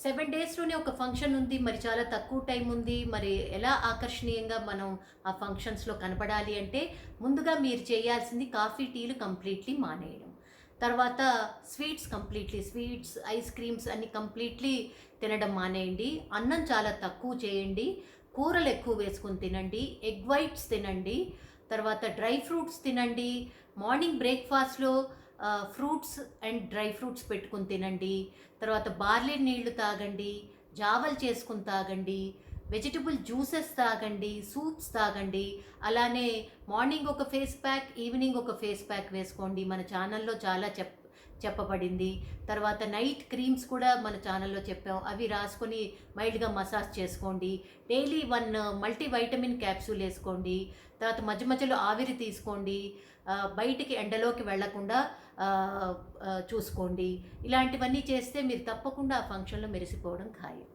7 డేస్‌లోనే ఒక ఫంక్షన్ ఉంది. మరి చాలా తక్కువ టైం ఉంది. మరి ఎలా ఆకర్షణీయంగా మనం ఆ ఫంక్షన్స్‌లో కనపడాలి అంటే, ముందుగా మీరు చేయాల్సింది కాఫీ, టీలు కంప్లీట్‌లీ మానేయడం. తర్వాత స్వీట్స్, ఐస్ క్రీమ్స్ అన్నీ కంప్లీట్‌లీ తినడం మానేయండి. అన్నం చాలా తక్కువ చేయండి. కూరలు ఎక్కువ వేసుకొని తినండి. ఎగ్ వైట్స్ తినండి. తర్వాత డ్రై ఫ్రూట్స్ తినండి. మార్నింగ్ బ్రేక్‌ఫాస్ట్‌లో ఫ్రూట్స్ అండ్ డ్రై ఫ్రూట్స్ పెట్టుకొని తినండి. తర్వాత బార్లీ నీళ్లు తాగండి. జావలు చేసుకొని తాగండి. వెజిటబుల్ జ్యూసెస్ తాగండి. సూప్స్ తాగండి. అలానే మార్నింగ్ ఒక ఫేస్ ప్యాక్, ఈవినింగ్ ఒక ఫేస్ ప్యాక్ వేసుకోండి. మన ఛానల్‌లో చాలా చెప్పబడింది. తర్వాత నైట్ క్రీమ్స్ కూడా మన ఛానల్‌లో చెప్పాం. అవి రాసుకొని మైల్డ్‌గా మసాజ్ చేసుకోండి. డైలీ 1 మల్టీ వైటమిన్ క్యాప్సూల్ ఏసుకోండి. తర్వాత మధ్య మధ్యలో ఆవిరి తీసుకోండి. బయటికి ఎండలోకి వెళ్ళకుండా చూసుకోండి. ఇలాంటివన్నీ చేస్తే మీరు తప్పకుండా ఆ ఫంక్షన్‌లో మెరిసిపోవడం ఖాయం.